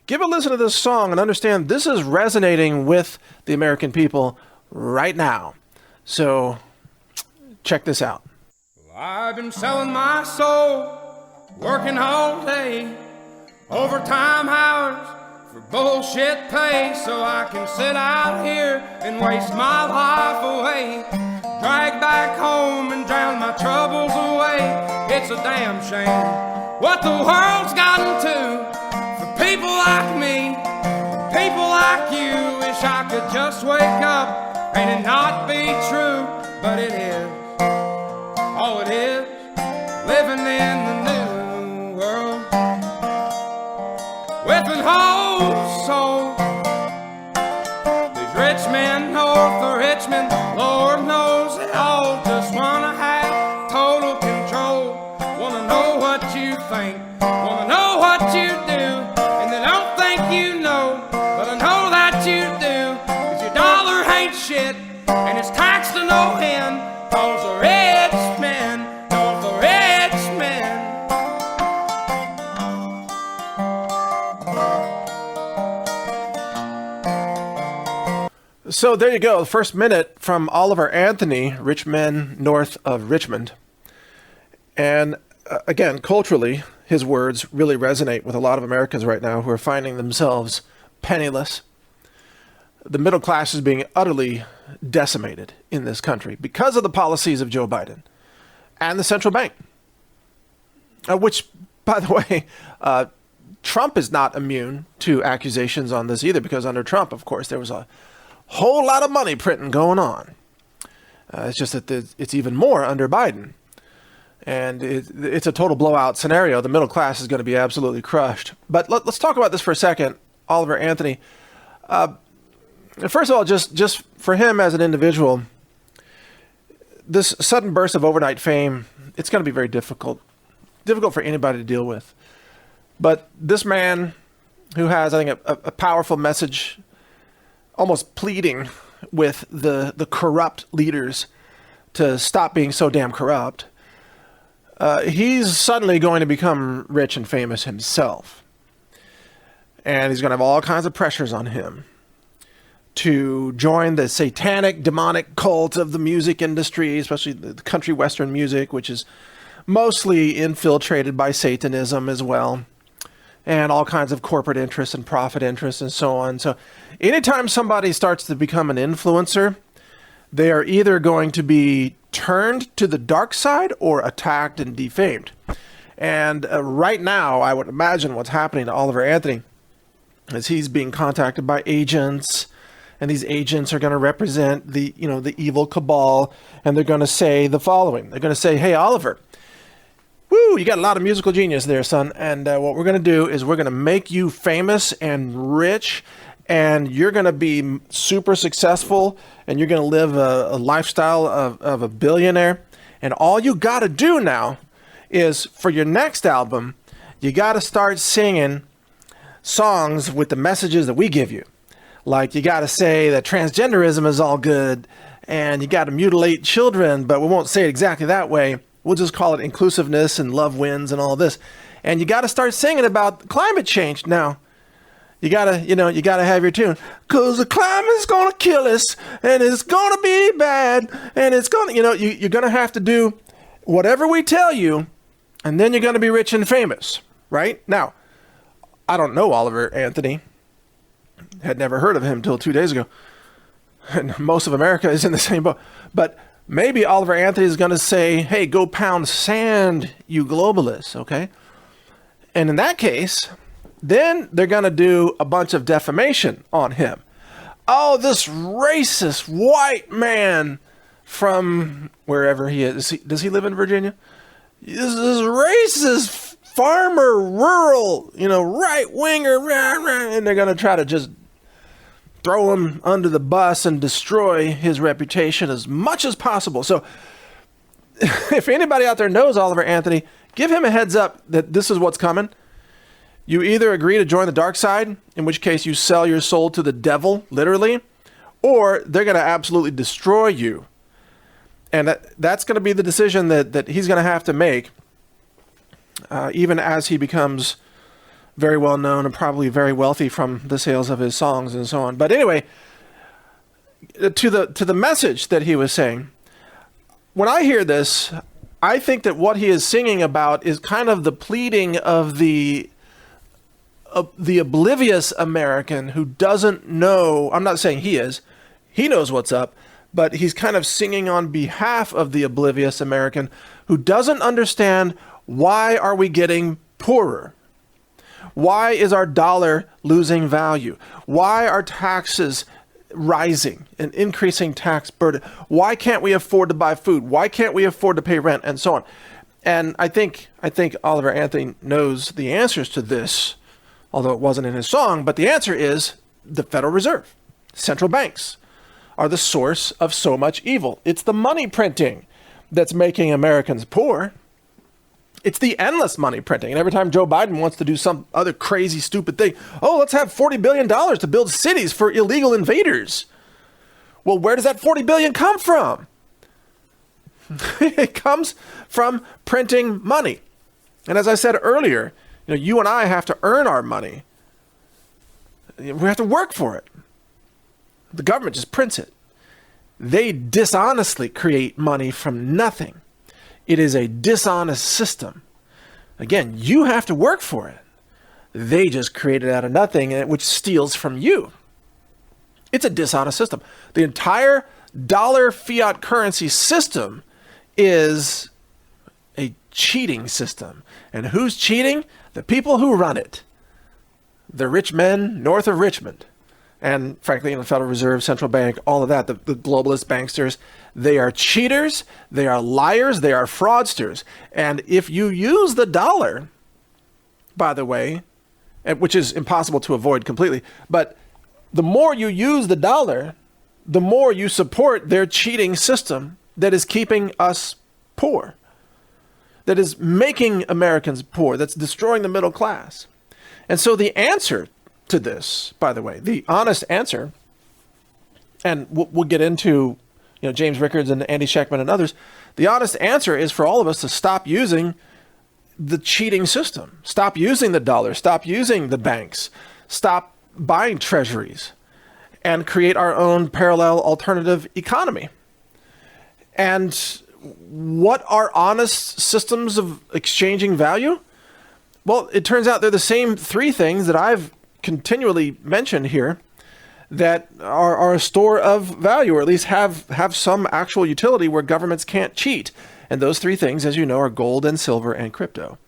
Give a listen to this song and understand this is resonating with the American people right now. So check this out. I've been selling my soul, working all day, overtime hours for bullshit pay, so I can sit out here and waste my life away, drag back home and drown my troubles away. It's a damn shame what the world's gotten to for people like me, people like you. Wish I could just wake up and it not be true, but it is. All it is, living in the new world with an whole soul. These rich men north of Richmond, Lord knows they all just wanna have total control. Wanna know what you think, wanna know what you do, and they don't think you know, but I know that you do. 'Cause your dollar ain't shit, and it's taxed to no end, 'cause the rich men, cause the rich men. So there you go. The first minute from Oliver Anthony, Rich Men North of Richmond. And again, culturally, his words really resonate with a lot of Americans right now who are finding themselves penniless. The middle class is being utterly decimated in this country because of the policies of Joe Biden and the central bank. Which, by the way, Trump is not immune to accusations on this either, because under Trump, of course, there was a whole lot of money printing going on. It's just that it's even more under Biden. And it's a total blowout scenario. The middle class is going to be absolutely crushed. But let's talk about this for a second. Oliver Anthony. First of all, just for him as an individual, this sudden burst of overnight fame, it's going to be very difficult for anybody to deal with. But this man who has, I think, a powerful message, almost pleading with the corrupt leaders to stop being so damn corrupt, he's suddenly going to become rich and famous himself. And he's going to have all kinds of pressures on him to join the satanic, demonic cult of the music industry, especially the country western music, which is mostly infiltrated by Satanism as well, and all kinds of corporate interests and profit interests and so on. So anytime somebody starts to become an influencer, they are either going to be turned to the dark side or attacked and defamed. And right now, I would imagine what's happening to Oliver Anthony is he's being contacted by agents, and these agents are going to represent the evil cabal, and they're going to say the following. They're going to say, "Hey, Oliver, woo, you got a lot of musical genius there, son. And what we're going to do is we're going to make you famous and rich, and you're going to be super successful, and you're going to live a lifestyle of a billionaire. And all you got to do now is for your next album, you got to start singing songs with the messages that we give you. Like, you got to say that transgenderism is all good, and you got to mutilate children, but we won't say it exactly that way. We'll just call it inclusiveness and love wins and all this. And you got to start singing about climate change. Now, you got to have your tune. 'Cause the climate's going to kill us, and it's going to be bad, and it's going to, you're going to have to do whatever we tell you, and then you're going to be rich and famous, right? Now, I don't know Oliver Anthony. Had never heard of him until 2 days ago. And most of America is in the same boat. But maybe Oliver Anthony is going to say, "Hey, go pound sand, you globalists," okay? And in that case, then they're going to do a bunch of defamation on him. Oh, this racist white man from wherever he is. Does he live in Virginia? This racist farmer, rural, right-winger, and they're going to try to just throw him under the bus and destroy his reputation as much as possible. So if anybody out there knows Oliver Anthony, give him a heads up that this is what's coming. You either agree to join the dark side, in which case you sell your soul to the devil, literally, or they're going to absolutely destroy you. And that's going to be the decision that he's going to have to make, even as he becomes very well known and probably very wealthy from the sales of his songs and so on. But anyway, to the message that he was saying, when I hear this, I think that what he is singing about is kind of the pleading of the oblivious American who doesn't know. I'm not saying he is. He knows what's up, but he's kind of singing on behalf of the oblivious American who doesn't understand, why are we getting poorer? Why is our dollar losing value? Why are taxes rising, an increasing tax burden? Why can't we afford to buy food? Why can't we afford to pay rent, and so on? And I think Oliver Anthony knows the answers to this, although it wasn't in his song. But the answer is the Federal Reserve. Central banks are the source of so much evil. It's the money printing that's making Americans poor. It's the endless money printing. And every time Joe Biden wants to do some other crazy, stupid thing, oh, let's have $40 billion to build cities for illegal invaders. Well, where does that $40 billion come from? It comes from printing money. And as I said earlier, you and I have to earn our money. We have to work for it. The government just prints it. They dishonestly create money from nothing. It is a dishonest system. Again, you have to work for it. They just create it out of nothing, which steals from you. It's a dishonest system. The entire dollar fiat currency system is a cheating system. And who's cheating? The people who run it. The rich men north of Richmond. And frankly, the Federal Reserve, Central Bank, all of that, the globalist banksters, they are cheaters, they are liars, they are fraudsters. And if you use the dollar, by the way, which is impossible to avoid completely, but the more you use the dollar, the more you support their cheating system that is keeping us poor, that is making Americans poor, that's destroying the middle class. And so the answer to this, by the way, the honest answer, and we'll get into James Rickards and Andy Schechtman and others, the honest answer is for all of us to stop using the cheating system, stop using the dollar, stop using the banks, stop buying treasuries, and create our own parallel alternative economy. And what are honest systems of exchanging value? Well, it turns out they're the same three things that I've continually mentioned here that are a store of value, or at least have some actual utility where governments can't cheat. And those three things, as you know, are gold and silver and crypto.